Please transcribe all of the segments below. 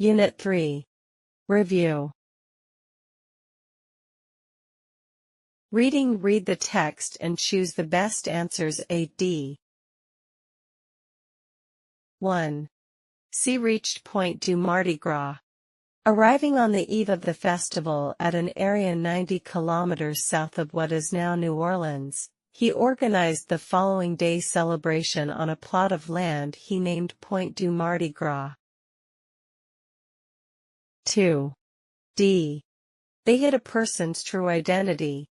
Unit 3. Review. Reading. Read the text and choose the best answers. A, D. 1. C reached Point du Mardi Gras. Arriving on the eve of the festival at an area 90 kilometers south of what is now New Orleans, he organized the following day's celebration on a plot of land he named Point du Mardi Gras. 2. D. They hid a person's true identity.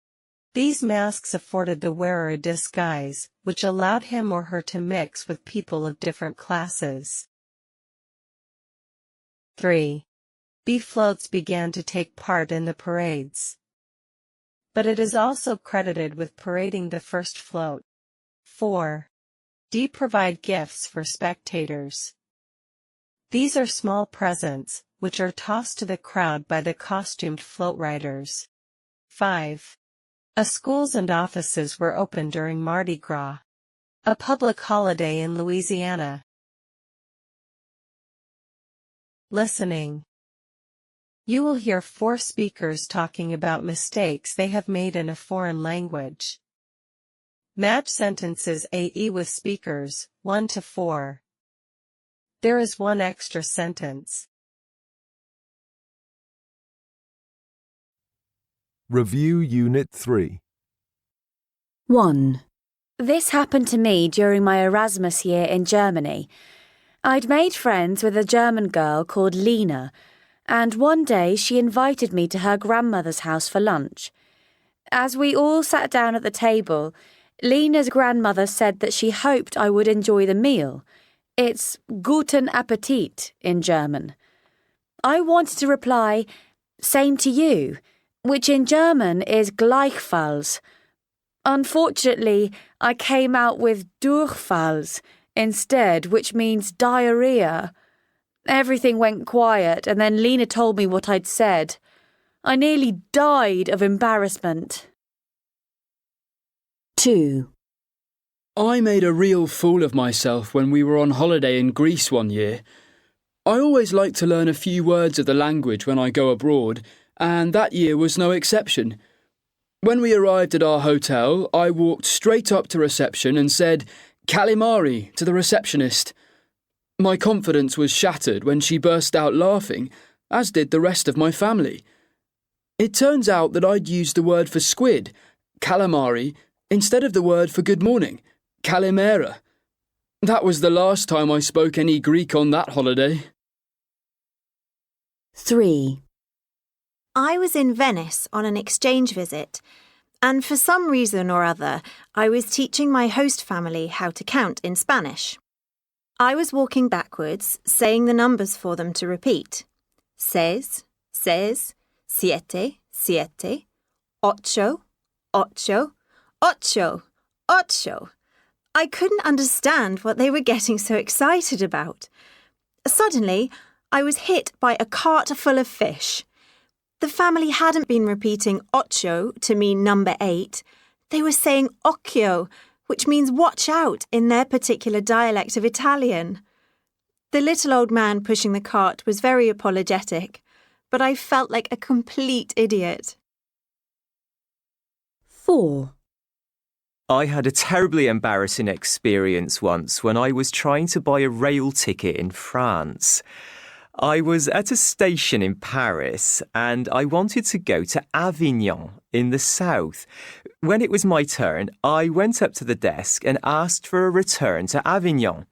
These masks afforded the wearer a disguise, which allowed him or her to mix with people of different classes. 3. B. Floats began to take part in the parades. But it is also credited with parading the first float. 4. D. Provide gifts for spectators. These are small presents, which are tossed to the crowd by the costumed float riders. 5. Schools and offices were open during Mardi Gras, a public holiday in Louisiana. Listening. You will hear 4 speakers talking about mistakes they have made in a foreign language. Match sentences A-E with speakers 1 to 4. There is one extra sentence. Review Unit 3. 1. This happened to me during my Erasmus year in Germany. I'd made friends with a German girl called Lena, and one day she invited me to her grandmother's house for lunch. As we all sat down at the table, Lena's grandmother said that she hoped I would enjoy the meal. It's Guten Appetit in German. I wanted to reply, same to you, which in German is gleichfalls. Unfortunately, I came out with Durchfalls instead, which means diarrhea. Everything went quiet, and then Lena told me what I'd said. I nearly died of embarrassment. 2. I made a real fool of myself when we were on holiday in Greece one year. I always like to learn a few words of the language when I go abroad, and that year was no exception. When we arrived at our hotel, I walked straight up to reception and said, "Calamari," to the receptionist. My confidence was shattered when she burst out laughing, as did the rest of my family. It turns out that I'd used the word for squid, calamari, instead of the word for good morning, kalimera. That was the last time I spoke any Greek on that holiday. 3. I was in Venice on an exchange visit, and for some reason or other, I was teaching my host family how to count in Spanish. I was walking backwards, saying the numbers for them to repeat. 6, 6, 7, 7, 8, 8, 8, 8. I couldn't understand what they were getting so excited about. Suddenly, I was hit by a cart full of fish. The family hadn't been repeating ocho to mean number 8. They were saying occhio, which means watch out in their particular dialect of Italian. The little old man pushing the cart was very apologetic, but I felt like a complete idiot. 4. I had a terribly embarrassing experience once when I was trying to buy a rail ticket in France. I was at a station in Paris and I wanted to go to Avignon in the south. When it was my turn, I went up to the desk and asked for a return to Avignon.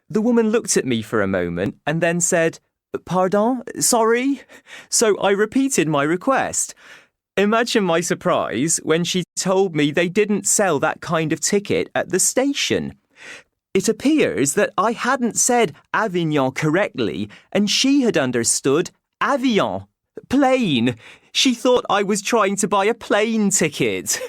The woman looked at me for a moment and then said, "Pardon? Sorry?" So I repeated my request. Imagine my surprise when she told me they didn't sell that kind of ticket at the station. It appears that I hadn't said Avignon correctly and she had understood avion, plane. She thought I was trying to buy a plane ticket.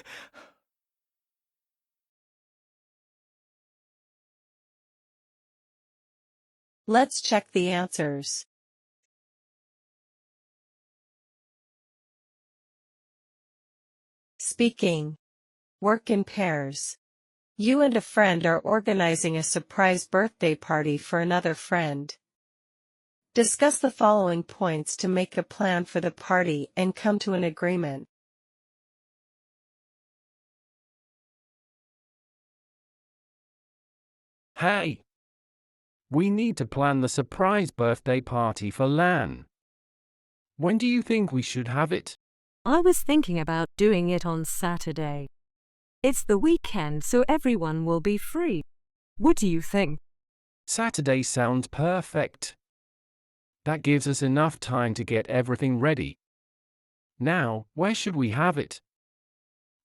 Let's check the answers. Speaking. Work in pairs. You and a friend are organizing a surprise birthday party for another friend. Discuss the following points to make a plan for the party and come to an agreement. Hey! We need to plan the surprise birthday party for Lan. When do you think we should have it? I was thinking about doing it on Saturday. It's the weekend, so everyone will be free. What do you think? Saturday sounds perfect. That gives us enough time to get everything ready. Now, where should we have it?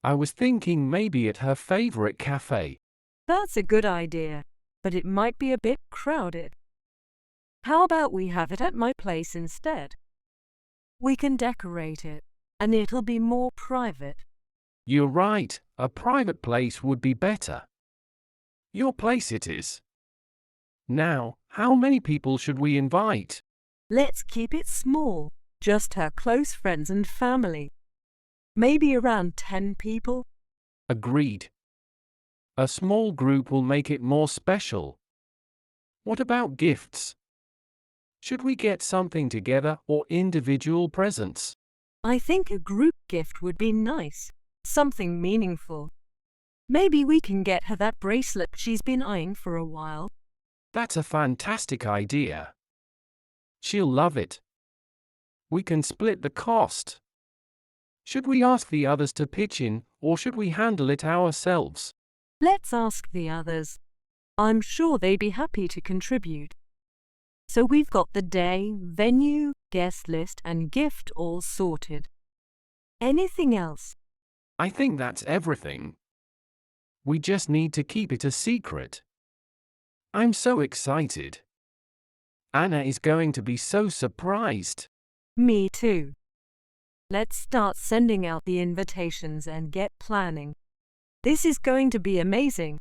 I was thinking maybe at her favorite cafe. That's a good idea, but it might be a bit crowded. How about we have it at my place instead? We can decorate it, and it'll be more private. You're right, a private place would be better. Your place it is. Now, how many people should we invite? Let's keep it small, just her close friends and family. Maybe around 10 people. Agreed. A small group will make it more special. What about gifts? Should we get something together or individual presents? I think a group gift would be nice, something meaningful. Maybe we can get her that bracelet she's been eyeing for a while. That's a fantastic idea. She'll love it. We can split the cost. Should we ask the others to pitch in, or should we handle it ourselves? Let's ask the others. I'm sure they'd be happy to contribute. So we've got the day, venue, guest list, and gift all sorted. Anything else? I think that's everything. We just need to keep it a secret. I'm so excited. Anna is going to be so surprised. Me too. Let's start sending out the invitations and get planning. This is going to be amazing.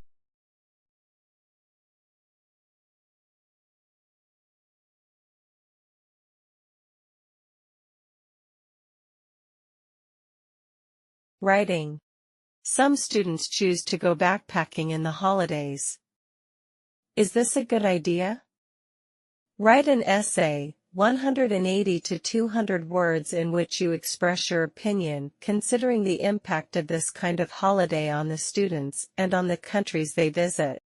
Writing. Some students choose to go backpacking in the holidays. Is this a good idea? Write an essay, 180 to 200 words, in which you express your opinion considering the impact of this kind of holiday on the students and on the countries they visit.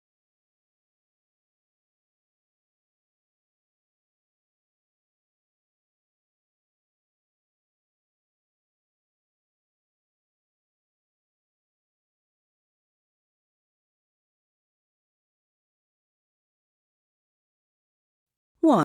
One.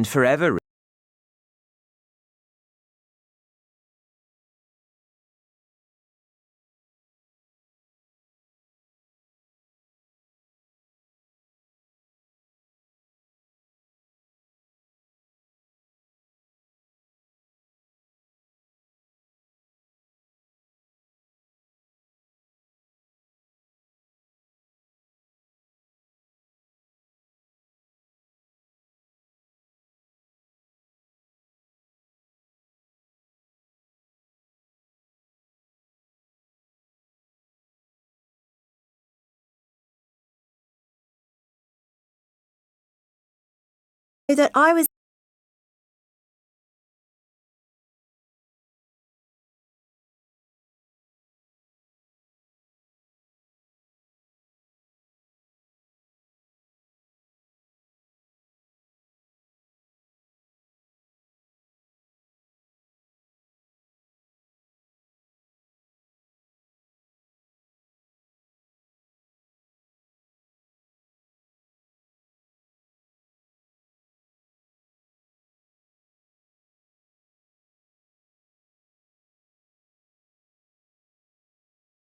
And forever. that I was